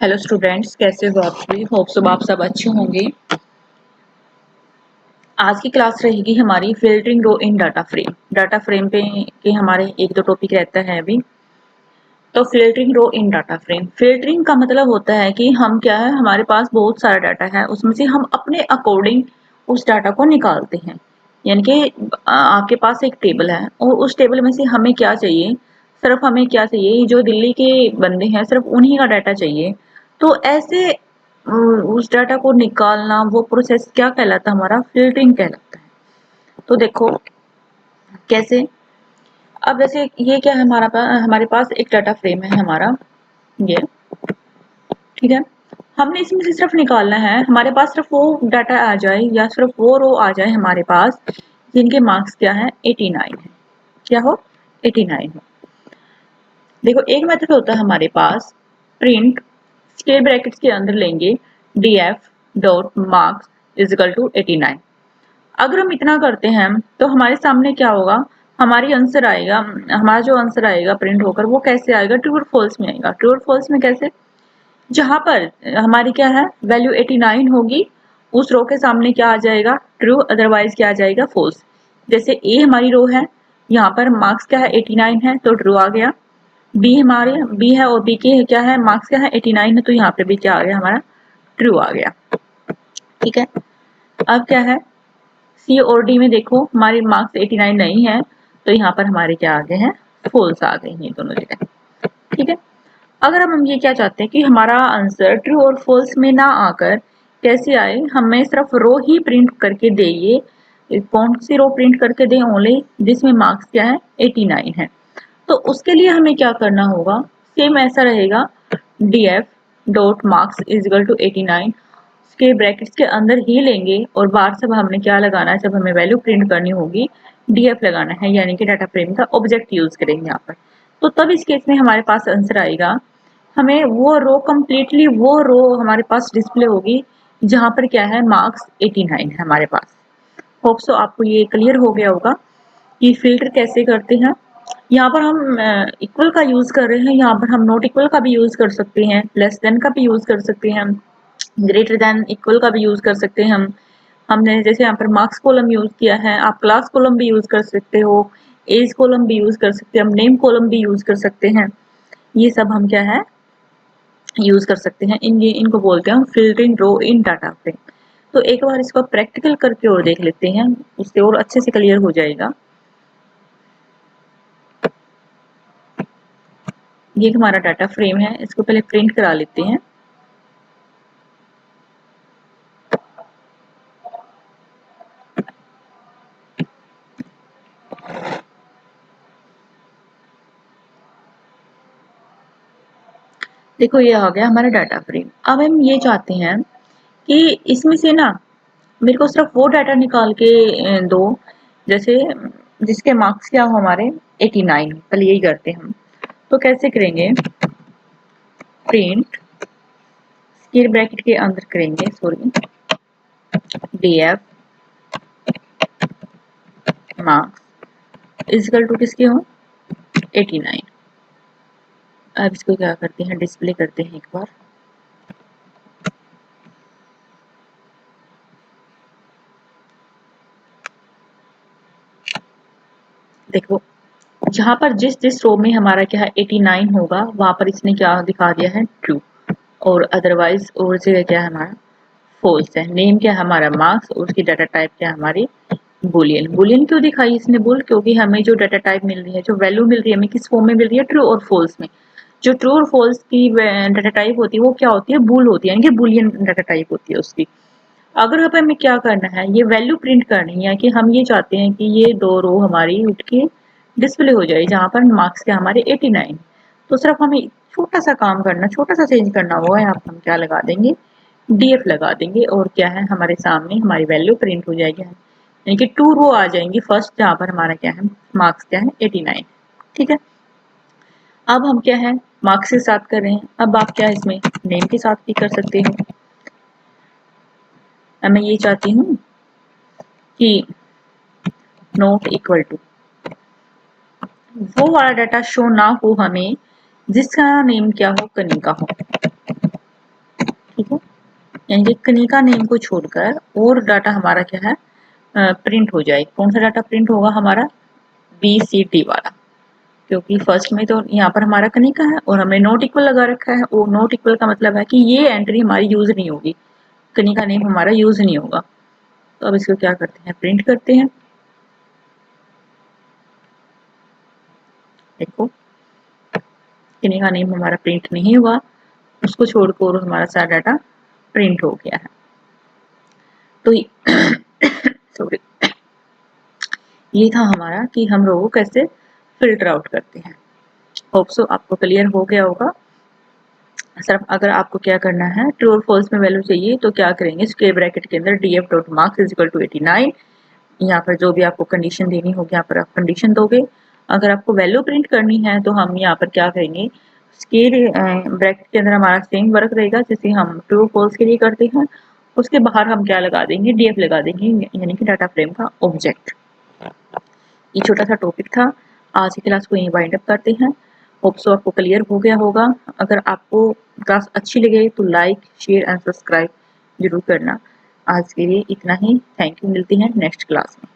Hello students, कैसे हो आप सभी। होप सब आप सब अच्छे होंगे। आज की क्लास रहेगी हमारी फिल्टरिंग रो इन डाटा फ्रेम। डाटा फ्रेम पे के हमारे एक दो टॉपिक रहता है अभी। तो फिल्टरिंग रो इन डाटा फ्रेम, फिल्टरिंग का मतलब होता है कि हम क्या है, हमारे पास बहुत सारा डाटा है, उसमें से हम अपने अकॉर्डिंग उस डाटा को निकालते हैं। यानी कि आपके पास एक टेबल है और उस टेबल में से हमें क्या चाहिए, सिर्फ हमें क्या चाहिए, जो दिल्ली के बंदे हैं सिर्फ उन्हीं का डाटा चाहिए। तो ऐसे उस डाटा को निकालना, वो प्रोसेस क्या कहलाता है, हमारा फिल्टरिंग कहलाता है। तो देखो कैसे। अब जैसे ये क्या है, हमारे पास एक डाटा फ्रेम है हमारा, ये ठीक है। हमने इसमें से सिर्फ निकालना है, हमारे पास सिर्फ वो डाटा आ जाए या सिर्फ वो रो आ जाए हमारे पास जिनके मार्क्स क्या है, 89 है। क्या हो, 89 हो। देखो एक मेथड होता है हमारे पास, प्रिंट स्क्वेयर ब्रैकेट्स के अंदर लेंगे df dot marks is equal to 89। अगर हम इतना करते हैं तो हमारे सामने क्या होगा, हमारी आंसर आएगा, हमारा जो आंसर आएगा प्रिंट होकर वो कैसे आएगा, ट्रू और फॉल्स में आएगा। ट्रू और फॉल्स में कैसे, जहां पर हमारी क्या है वैल्यू 89 होगी, उस रो के सामने क्या आ जाएगा, ट्रू, अदरवाइज क्या आ जाएगा, फॉल्स। जैसे ए हमारी रो है, यहाँ पर मार्क्स क्या है 89 है तो ट्रू आ गया। बी हमारे बी है और बी के क्या है, मार्क्स क्या है 89 है, तो यहाँ पे भी क्या आ गया, हमारा ट्रू आ गया। ठीक है। अब क्या है, सी और डी में देखो हमारे मार्क्स 89 नहीं है, तो यहाँ पर हमारे क्या आ गए हैं, फॉल्स आ गए हैं दोनों जगह। ठीक है। अगर हम ये क्या चाहते हैं कि हमारा आंसर ट्रू और फॉल्स में ना आकर कैसे आए, हमें सिर्फ रो ही प्रिंट करके दे, ये कौन सी रो प्रिंट करके दे, ओनली जिसमें मार्क्स क्या है 89 है। तो उसके लिए हमें क्या करना होगा, सेम ऐसा रहेगा, df dot marks is equal to 89 के ब्रैकेट्स के अंदर ही लेंगे और बाहर सब हमने क्या लगाना है, जब हमें वैल्यू प्रिंट करनी होगी df लगाना है, यानी कि डाटा फ्रेम का ऑब्जेक्ट यूज करेंगे यहाँ पर। तो तब इस केस में हमारे पास आंसर आएगा, हमें वो रो कंप्लीटली वो रो हमारे पास डिस्प्ले होगी जहां पर क्या है, मार्क्स 89 है हमारे पास। होप सो आपको ये क्लियर हो गया होगा कि फिल्टर कैसे करते हैं। यहाँ पर हम इक्वल का यूज कर रहे हैं, यहाँ पर हम नॉट इक्वल का भी यूज कर सकते हैं, लेस देन का भी यूज कर सकते हैं, ग्रेटर देन इक्वल का भी यूज कर सकते हैं। हमने जैसे यहाँ पर मार्क्स कॉलम यूज किया है, आप क्लास कॉलम भी यूज कर सकते हो, एज कॉलम भी यूज कर सकते हैं, हम नेम कॉलम भी यूज कर सकते हैं। ये सब हम क्या है यूज कर सकते हैं। इनको बोलते हैं फिल्टरिंग रो इन डाटा फ्रेम। तो एक बार इसको प्रैक्टिकल करके और देख लेते हैं, उससे और अच्छे से क्लियर हो जाएगा। ये हमारा डाटा फ्रेम है, इसको पहले प्रिंट करा लेते हैं। देखो ये आ गया हमारा डाटा फ्रेम। अब हम ये चाहते हैं कि इसमें से ना मेरे को सिर्फ वो डाटा निकाल के दो, जैसे जिसके मार्क्स क्या हो हमारे 89। पहले यही करते हैं हम। तो कैसे करेंगे, प्रिंट स्क्वायर ब्रैकेट के अंदर करेंगे, sorry, df marks is equal to किसके हो, 89। अब इसको क्या करते हैं, डिस्प्ले करते हैं एक बार। देखो जहां पर जिस जिस रो में हमारा क्या है 89 होगा, वहां पर इसने क्या दिखा दिया है, ट्रू, और अदरवाइज और जगह क्या है हमारा फॉल्स है। नेम क्या है हमारा, मार्क्स, और उसकी डाटा टाइप क्या है हमारी, बुलियन। बुलियन क्यों दिखाई इसने बुल, क्योंकि हमें जो डाटा टाइप मिल रही है, जो वैल्यू मिल रही है, हमें किस फॉर्म में मिल रही है, ट्रू और फॉल्स में। जो ट्रू और फॉल्स की डाटा टाइप होती है वो क्या होती है, बुल होती है, यानी कि बुलियन डाटा टाइप होती है उसकी। अगर हमें क्या करना है, ये वैल्यू प्रिंट करनी है, कि हम ये चाहते हैं कि ये दो रो हमारी उठ के डिस्प्ले हो जाए जहां पर मार्क्स क्या हमारे 89। तो सिर्फ हमें छोटा सा काम करना, छोटा सा चेंज करना होगा, यहाँ पर हम क्या लगा देंगे, df लगा देंगे, और क्या है हमारे सामने हमारी वैल्यू प्रिंट हो जाएगी, यानी कि टू रो आ जाएंगी फर्स्ट, जहां पर हमारा क्या है, मार्क्स क्या है 89। ठीक है। अब हम क्या है, मार्क्स के साथ कर रहे हैं, अब आप क्या इसमें नेम के साथ भी कर सकते हो। अब मैं ये चाहती हूँ कि नॉट इक्वल टू वो वाला डाटा शो ना हो हमें जिसका नेम क्या हो, कनिका हो। यानी कि कनिका नेम को छोड़कर और डाटा हमारा क्या है प्रिंट हो जाए। कौन सा डाटा प्रिंट होगा हमारा? BCD वाला, क्योंकि फर्स्ट में तो यहाँ पर हमारा कनिका है और हमने नॉट इक्वल लगा रखा है। वो नॉट इक्वल का मतलब है कि ये एंट्री हमारी यूज नहीं होगी, कनिका नेम हमारा यूज नहीं होगा। तो अब इसको क्या करते हैं, प्रिंट करते हैं। देखो कनिका नेम हमारा प्रिंट नहीं हुआ, उसको छोड़कर हमारा सारा डाटा प्रिंट हो गया है। तो सॉरी, ये था हमारा कि हम रो को कैसे फिल्टर आउट करते हैं। होप सो आपको क्लियर हो गया होगा। सिर्फ अगर आपको क्या करना है, ट्रू और फॉल्स में वैल्यू चाहिए तो क्या करेंगे, स्क्वायर ब्रैकेट के अंदर df.marks इज इक्वल टू 89, यहाँ पर जो भी आपको कंडीशन देनी होगी यहाँ पर आप कंडीशन दोगे। अगर आपको वैल्यू प्रिंट करनी है तो हम यहाँ पर क्या करेंगे, स्क्वायर ब्रैकेट के अंदर हमारा सेम वर्क रहेगा जैसे हम ट्रू फॉल्स के लिए करते हैं। उसके बाहर हम क्या लगा देंगे, df लगा देंगे, यानी कि डाटा फ्रेम का ऑब्जेक्ट। ये छोटा सा टॉपिक था, आज की क्लास को यहीं वाइंड अप करते हैं। होप सो आपको क्लियर हो गया होगा। अगर आपको क्लास अच्छी लगे तो लाइक शेयर एंड सब्सक्राइब जरूर करना। आज के लिए इतना ही, थैंक यू, मिलते हैं नेक्स्ट क्लास में।